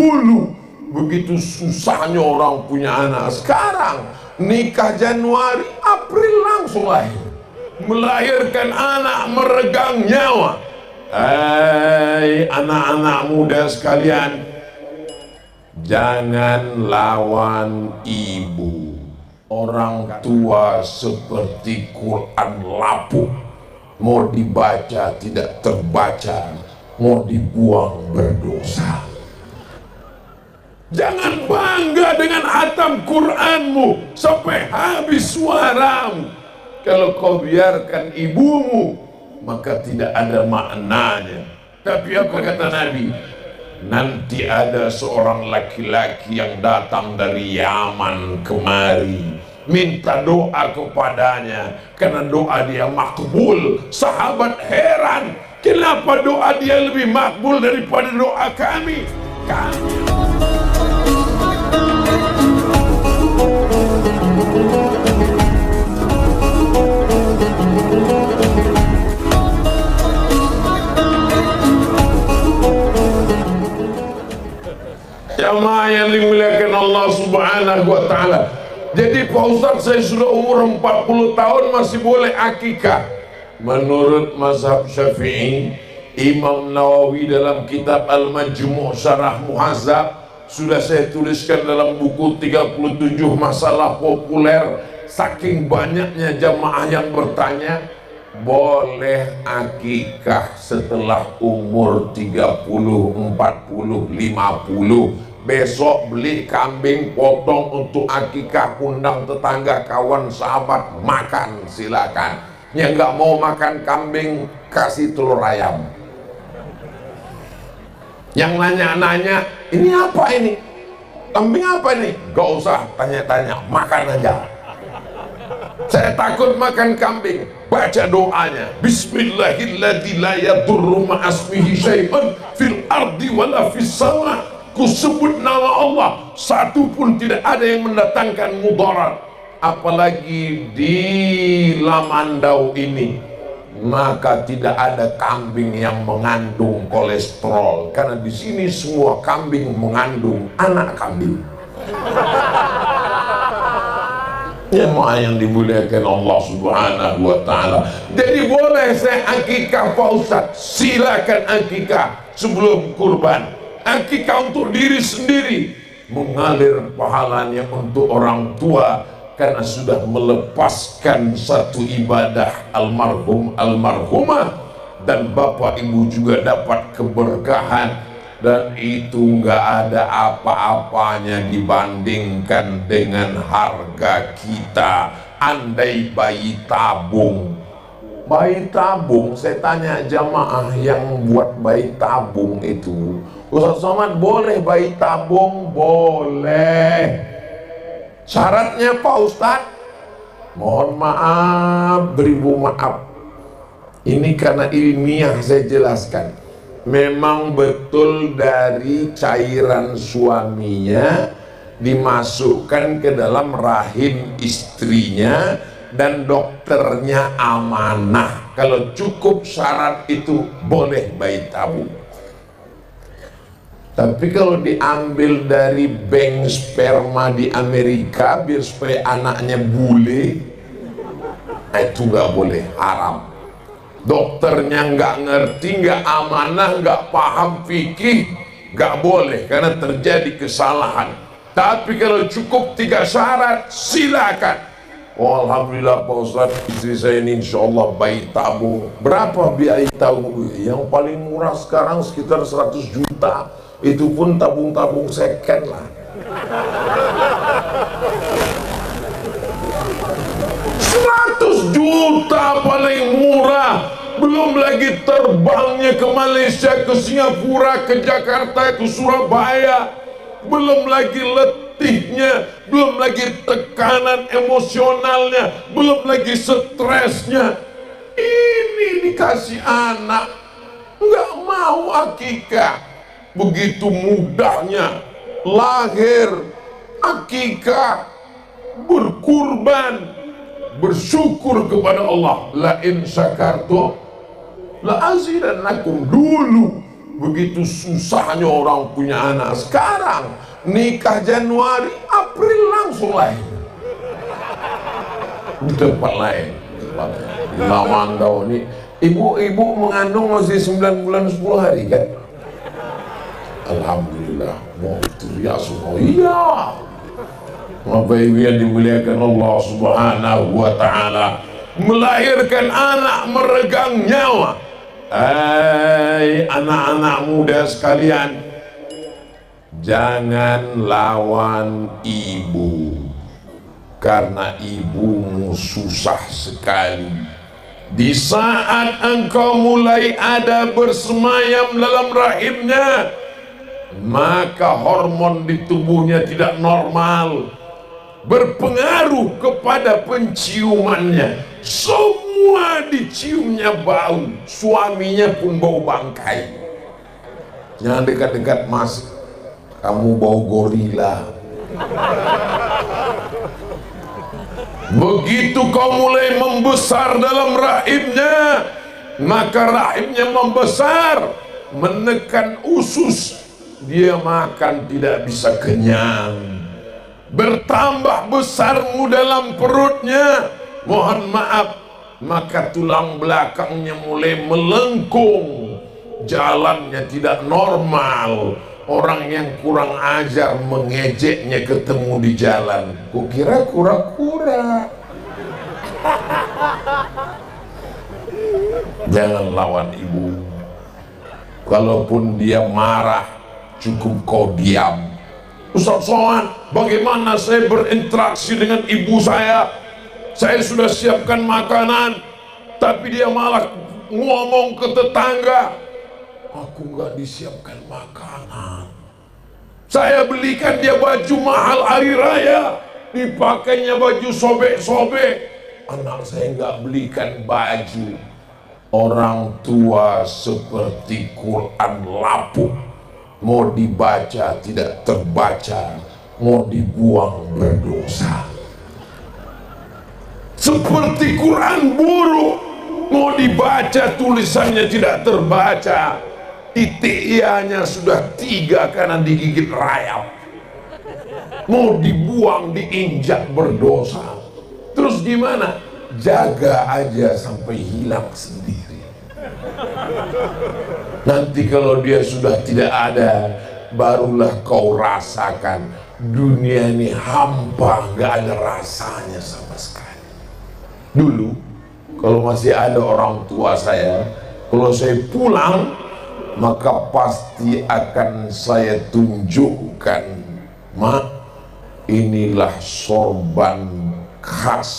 Dulu begitu susahnya orang punya anak, sekarang nikah Januari, April langsung lahir. Melahirkan anak meregang nyawa. Hai anak-anak muda sekalian, jangan lawan ibu. Orang tua seperti Quran lapuk, mau dibaca tidak terbaca, mau dibuang berdosa. Jangan bangga dengan hatam Quranmu sampai habis suaramu. Kalau kau biarkan ibumu, maka tidak ada maknanya. Tapi apa kata Nabi? Nanti ada seorang laki-laki yang datang dari Yaman kemari, minta doa kepadanya, karena doa dia makbul. Sahabat heran, kenapa doa dia lebih makbul daripada doa kami? Jamaah yang dimuliakan Allah Subhanahu wa Ta'ala. Jadi Pak Ustadz, saya sudah umur 40 tahun masih boleh akikah? Menurut mazhab Syafi'i, Imam Nawawi dalam kitab Al-Majmu' Syarah Muhazzab, sudah saya tuliskan dalam buku 37 masalah populer. Saking banyaknya jamaah yang bertanya, boleh akikah setelah umur 30, 40, 50. Besok beli kambing potong untuk akikah, undang tetangga, kawan, sahabat, makan silakan. Yang nggak mau makan kambing, kasih telur ayam. Yang nanya-nanya, ini apa ini? Kambing apa ini? Gak usah tanya-tanya, makan aja. Saya takut makan kambing. Baca doanya, Bismillahilladzi la yadurru ma'asmihi syai'un fil ardi wala fis sama. Ku sebut nama Allah, satu pun tidak ada yang mendatangkan mudarat. Apalagi di Lamandau ini, maka tidak ada kambing yang mengandung kolesterol, karena di sini semua kambing mengandung anak kambing. Jemaah yang dimuliakan Allah Subhanahu wa Ta'ala. Jadi boleh saya akikah Pak Ustadz? Silakan akikah sebelum kurban. Akikah untuk diri sendiri, mengalir pahalanya untuk orang tua, karena sudah melepaskan satu ibadah almarhum almarhumah, dan bapak ibu juga dapat keberkahan. Dan itu nggak ada apa-apanya dibandingkan dengan harga kita. Andai bayi tabung, saya tanya jamaah yang buat bayi tabung itu, Ustaz Somad, boleh bayi tabung? Boleh. Syaratnya Pak Ustadz, mohon maaf, beribu maaf, ini karena ilmiah saya jelaskan. Memang betul dari cairan suaminya dimasukkan ke dalam rahim istrinya, dan dokternya amanah. Kalau cukup syarat itu boleh bayi tabung. Tapi kalau diambil dari bank sperma di Amerika biar supaya anaknya bule, itu nggak boleh, haram. Dokternya nggak ngerti, nggak amanah, nggak paham fikih, nggak boleh, karena terjadi kesalahan. Tapi kalau cukup 3 syarat, silakan. Oh, alhamdulillah Pak Ustadz, istri saya ini insya Allah bayi tabung. Berapa biaya tabung? Yang paling murah sekarang sekitar 100 juta. Itu pun tabung-tabung second lah. 100 juta paling murah, belum lagi terbangnya ke Malaysia, ke Singapura, ke Jakarta, ke Surabaya, belum lagi letihnya, belum lagi tekanan emosionalnya, belum lagi stresnya. Ini dikasih anak, nggak mau akikah, begitu mudahnya lahir, akikah, berkurban, bersyukur kepada Allah. La in syakartum la azidannakum. Dulu begitu susahnya orang punya anak. Sekarang nikah Januari, April langsung lahir di tempat lain. Di Lamandau ini ibu-ibu mengandung masih 9 bulan 10 hari kan? Alhamdulillah, mau teriak semua. Iya, Bapak Ibu yang dimuliakan Allah Subhanahu wa Ta'ala, melahirkan anak meregang nyawa. Hai anak-anak muda sekalian, jangan lawan ibu, karena ibumu susah sekali. Di saat engkau mulai ada bersemayam dalam rahimnya, maka hormon di tubuhnya tidak normal, berpengaruh kepada penciumannya. Semua diciumnya bau, suaminya pun bau bangkai. Jangan dekat-dekat mas, kamu bau gorila. Begitu kau mulai membesar dalam rahimnya, maka rahimnya membesar, menekan usus, dia makan tidak bisa kenyang. Bertambah besarmu dalam perutnya, mohon maaf, maka tulang belakangnya mulai melengkung, jalannya tidak normal. Orang yang kurang ajar mengejeknya ketemu di jalan, kukira kura-kura. Jangan lawan ibu. Kalaupun dia marah, cukup kau diam. Ustaz Soan, bagaimana saya berinteraksi dengan ibu saya? Saya sudah siapkan makanan, tapi dia malah ngomong ke tetangga, aku nggak disiapkan makanan. Saya belikan dia baju mahal hari raya, dipakainya baju sobek-sobek. Anak saya nggak belikan baju. Orang tua seperti Quran lapuk, mau dibaca tidak terbaca, mau dibuang berdosa. Seperti Quran buruk, mau dibaca tulisannya tidak terbaca, titik ianya sudah 3 karena digigit rayap, mau dibuang diinjak berdosa. Terus gimana? Jaga aja sampai hilang sendiri. Nanti kalau dia sudah tidak ada, barulah kau rasakan dunia ini hampa, gak ada rasanya sama sekali. Dulu kalau masih ada orang tua saya, kalau saya pulang, maka pasti akan saya tunjukkan, Mak, inilah sorban khas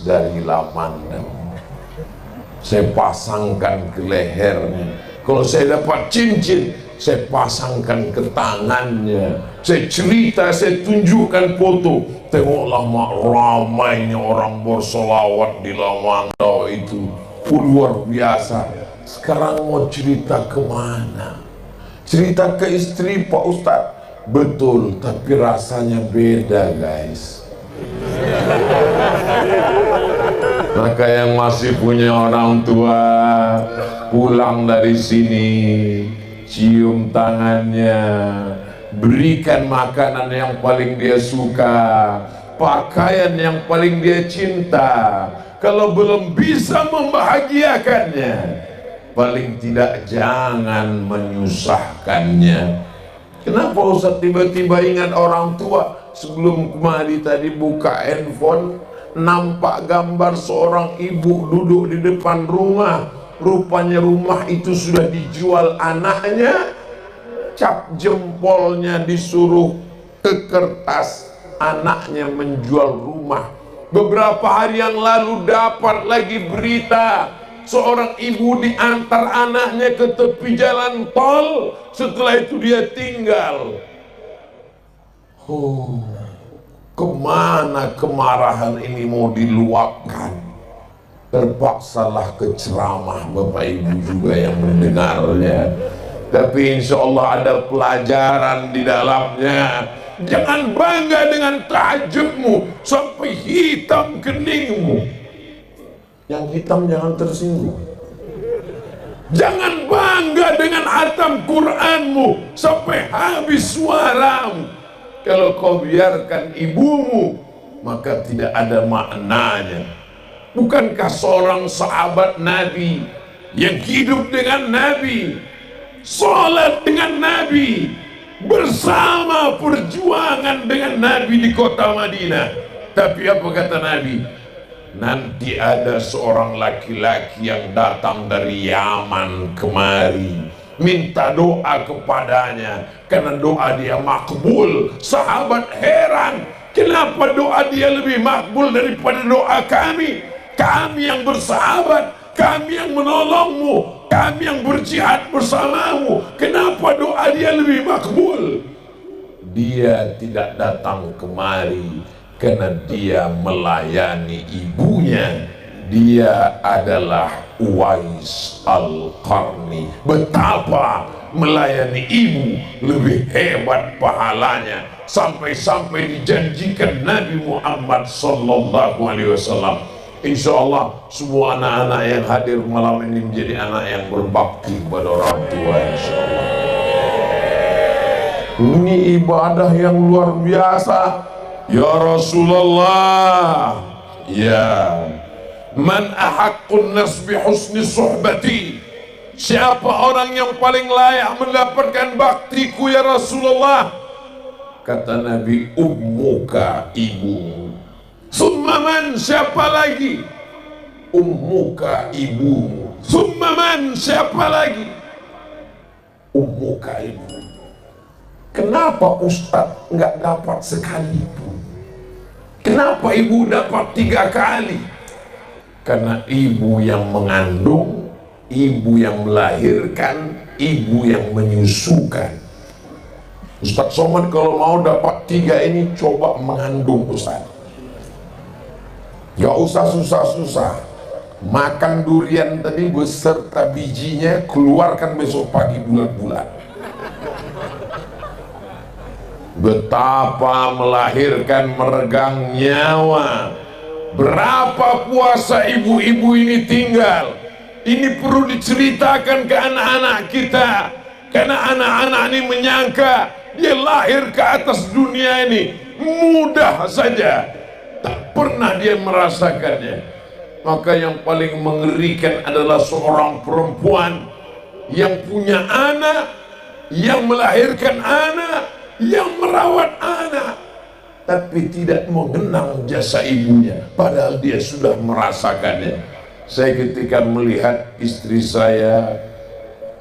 dari Lamandau. Saya pasangkan ke lehernya. Kalau saya dapat cincin, saya pasangkan ke tangannya. Saya cerita, saya tunjukkan foto. Tengoklah Mak, ramainya orang bersolawat di Lamandau itu, luar biasa. Sekarang mau cerita kemana? Cerita ke istri Pak Ustadz. Betul, tapi rasanya beda guys. Maka yang masih punya orang tua, pulang dari sini, cium tangannya, berikan makanan yang paling dia suka, pakaian yang paling dia cinta. Kalau belum bisa membahagiakannya, paling tidak jangan menyusahkannya. Kenapa Ustaz tiba-tiba ingat orang tua? Sebelum kemari tadi buka handphone, nampak gambar seorang ibu duduk di depan rumah. Rupanya rumah itu sudah dijual anaknya. Cap jempolnya disuruh ke kertas, anaknya menjual rumah. Beberapa hari yang lalu dapat lagi berita, seorang ibu diantar anaknya ke tepi jalan tol, setelah itu dia tinggal. Kemana kemarahan ini mau diluapkan? Terpaksalah ke ceramah Bapak Ibu juga yang mendengarnya. Tapi insya Allah ada pelajaran di dalamnya. Jangan bangga dengan tahajudmu sampai hitam keningmu. Yang hitam jangan tersinggung. Jangan bangga dengan hatam Qur'anmu sampai habis suaramu. Kalau kau biarkan ibumu, maka tidak ada maknanya. Bukankah seorang sahabat Nabi yang hidup dengan Nabi, sholat dengan Nabi, bersama perjuangan dengan Nabi di kota Madinah? Tapi apa kata Nabi? Nanti ada seorang laki-laki yang datang dari Yaman kemari, minta doa kepadanya, karena doa dia makbul. Sahabat heran, kenapa doa dia lebih makbul daripada doa kami? Kami yang bersahabat, kami yang menolongmu, kami yang berjihad bersamamu, kenapa doa dia lebih makbul? Dia tidak datang kemari karena dia melayani ibunya. Dia adalah Uwais Al-Qarni. Betapa melayani ibu lebih hebat pahalanya, sampai-sampai dijanjikan Nabi Muhammad sallallahu alaihi wasallam, insya Allah semua anak-anak yang hadir malam ini menjadi anak yang berbakti kepada orang tua, insya Allah. Ini ibadah yang luar biasa. Ya Rasulullah, ya man ahaqqun nas bi husni suhbati, siapa orang yang paling layak mendapatkan baktiku ya Rasulullah? Kata Nabi, ummuka, ibumu. Summa man, siapa lagi? Ummuka, ibumu. Summa man, siapa lagi? Ummuka, ibumu. Kenapa Ustadz nggak dapat sekali pun? Kenapa ibu dapat 3 kali? Karena ibu yang mengandung, ibu yang melahirkan, ibu yang menyusukan. Ustadz Somad kalau mau dapat 3 ini, coba mengandung Ustadz. Gak usah susah-susah. Makan durian tadi beserta bijinya, keluarkan besok pagi bulat-bulat. Betapa melahirkan meregang nyawa. Berapa puasa ibu-ibu ini tinggal. Ini perlu diceritakan ke anak-anak kita, karena anak-anak ini menyangka dia lahir ke atas dunia ini mudah saja, tak pernah dia merasakannya. Maka yang paling mengerikan adalah seorang perempuan yang punya anak, yang melahirkan anak, yang merawat anak, tapi tidak mengenang jasa ibunya, padahal dia sudah merasakannya. Saya ketika melihat istri saya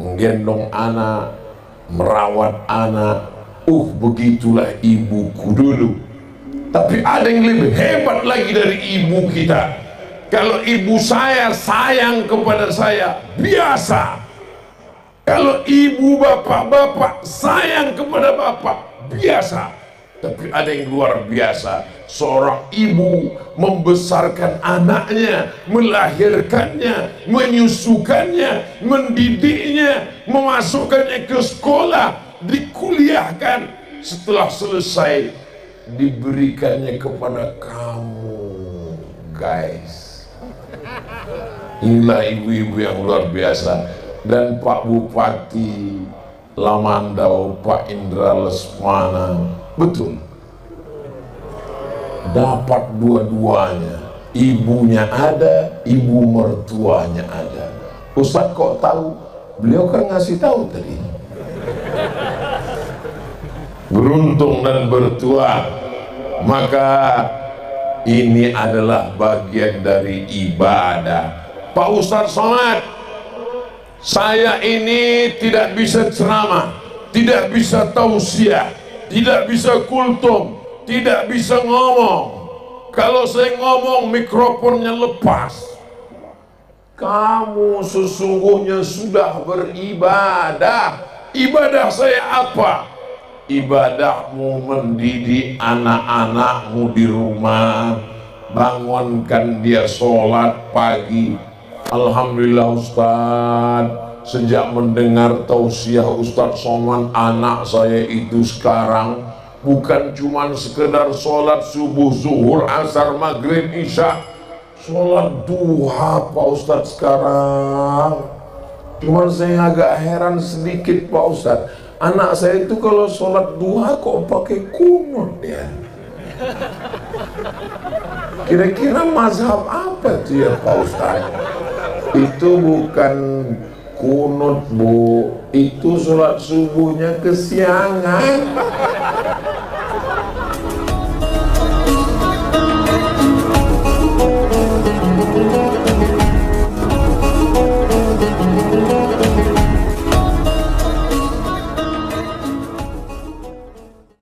menggendong anak, merawat anak, begitulah ibuku dulu. Tapi ada yang lebih hebat lagi dari ibu kita. Kalau ibu saya sayang kepada saya, biasa. Kalau ibu bapak-bapak sayang kepada bapak, biasa. Tapi ada yang luar biasa. Seorang ibu membesarkan anaknya, melahirkannya, menyusukannya, mendidiknya, memasukkannya ke sekolah, dikuliahkan. Setelah selesai, diberikannya kepada kamu, guys. Inilah ibu-ibu yang luar biasa. Dan Pak Bupati Lamandau, Pak Indra Lesmana, betul, dapat dua-duanya. Ibunya ada, ibu mertuanya ada. Ustadz kok tahu? Beliau kan ngasih tahu tadi. Beruntung dan bertuah. Maka ini adalah bagian dari ibadah. Pak Ustadz Somad, saya ini tidak bisa ceramah, tidak bisa tausiah, tidak bisa kultum, tidak bisa ngomong. Kalau saya ngomong mikrofonnya lepas. Kamu sesungguhnya sudah beribadah. Ibadah saya apa? Ibadahmu mendidik anak-anakmu di rumah, bangunkan dia sholat pagi. Alhamdulillah Ustaz, sejak mendengar tausiah Ustaz Somad, anak saya itu sekarang bukan cuma sekedar sholat subuh, zuhur, asar, maghrib, isya, sholat duha Pak Ustaz sekarang. Cuman saya agak heran sedikit Pak Ustadz, anak saya itu kalau sholat duha kok pakai kunut ya. Kira-kira mazhab apa tuh ya Pak Ustadz? Itu bukan kunut Bu, itu sholat subuhnya kesiangan.